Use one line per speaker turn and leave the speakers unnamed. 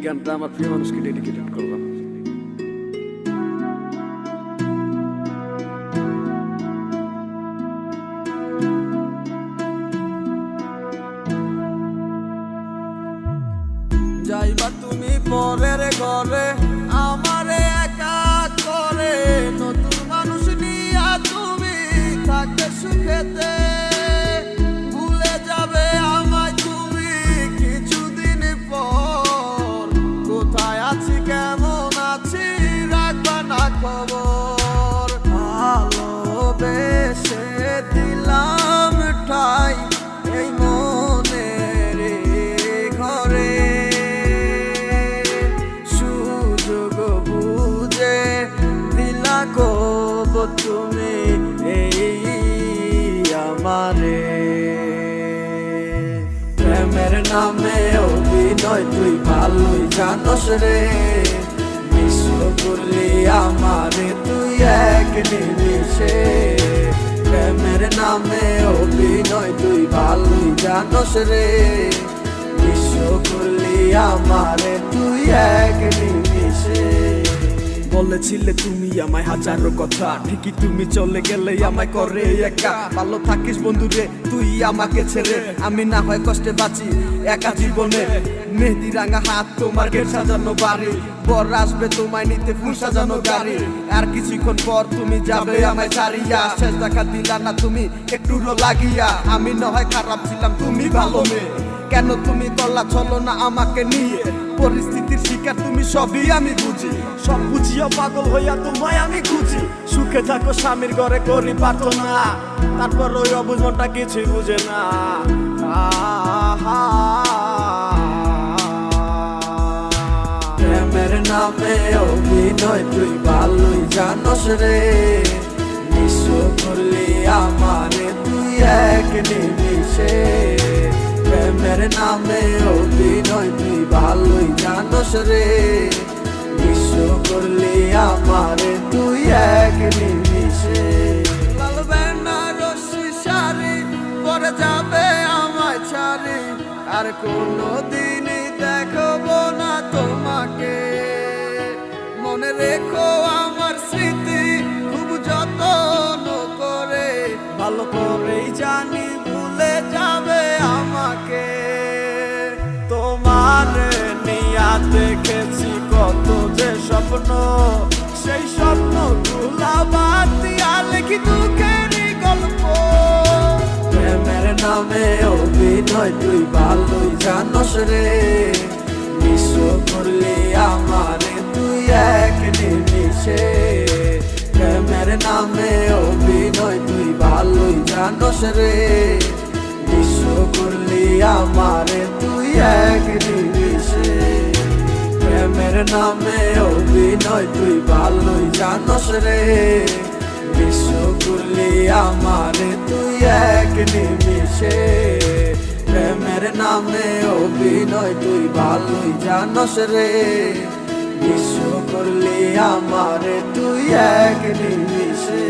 গানটা আমার প্রিয় মানুষকে ডেডিকেটেড করলাম।
যাইবা তুমি পরের ঘরে আমারে একা করে, নতুন মানুষ নিয়া তুমি থাকতে সুখেতে, ভুলে যাবে আমায় তুমি কিছুদিন পর। কোথায় আছি কেমন আছি রাখবা না খবর, ভালোবেসে দিলাম ঠাই এই মনের ঘরে, সুযোগ বুঝে দিলা কব তুমি এই আমারে। প্রেমের নামে অভিনয় তুই ভালোই জানোস রে, বিশ্ব করলি আমারে তুই এক নিমিষে। প্রেমের নামে অভিনয় তুই ভালোই জানোস রে, বিশ্ব করলি আমারে তুই এক নিমিষে।
বলেছিলে তুমি আমায় হাজারো কথা, ঠিকই তুমি চলে গেলে আমায় করে একা। ভালো থাকিস বন্ধুরে তুই আমাকে ছেড়ে, আমি না হয় কষ্টে বাঁচি একা জীবনে। মেহেদি রাঙা হাত তোমার গেট সাজানো বাড়ি, বর আসবে তোমায় নিতে ফুল সাজানো গাড়ি। আর কিছুক্ষণ পর তুমি যাবে আমায় ছাড়িয়া, শেষ দেখা দিলা না তুমি একটু লাগিয়া। আমি না হয় খারাপ ছিলাম তুমি ভালো মেয়ে, কেন তুমি করলা চলো না আমাকে নিয়ে। পরিস্থিতির শিকার তুমি সবই আমি বুঝি, সব বুঝিয়া পাগল হইয়া তোমায় আমি খুঁজি। সুখে থাকো স্বামীর ঘরে করি পারতো না, তারপর ওই অবুঝ মনটা কিছুই বুঝে না।
প্রেমের নামে অভিনয় তুই ভালোই জানোস রে, বিশ্ব করলি আমারে তুই এক নিমিষে। প্রেমের নামে অভিনয় তুই ভালোই জানোস রে, বিশ্ব করলি আমারে তুই এক নিমিষে। লাল বেনারসি শাড়ি পরে যাবে আমায় ছাড়ি, আর কোনোদিনই দেখবো না তোমাকে। মনে রেখো আমার স্মৃতি খুব যত্ন করে, ভালো করেই জানি ভুলে যাবে আমাকে। তোমার নিয়া দেখেছি কত যে স্বপ্ন, সেই স্বপ্ন গুলা বাদ দিয়া লিখি দুঃখেরই গল্প। প্রেমের নামে অভিনয় তুই ভালোই জানোস রে, বিশ্ব করলি আমারে তুই এক নিমিষে। প্রেমের নামে অভিনয় তুই ভালোই জানোস রে, বিশ্ব করলি আমারে তুই এক নিমিষে। প্রেমের নামে অভিনয় তুই ভালোই জানোস রে, বিশ্ব করলি আমারে তুই এক নিমিষে। প্রেমের নামে অভিনয় তুই ভালোই জানোস রে, বিশ্ব করলি আমারে তুই এক নিমিষে।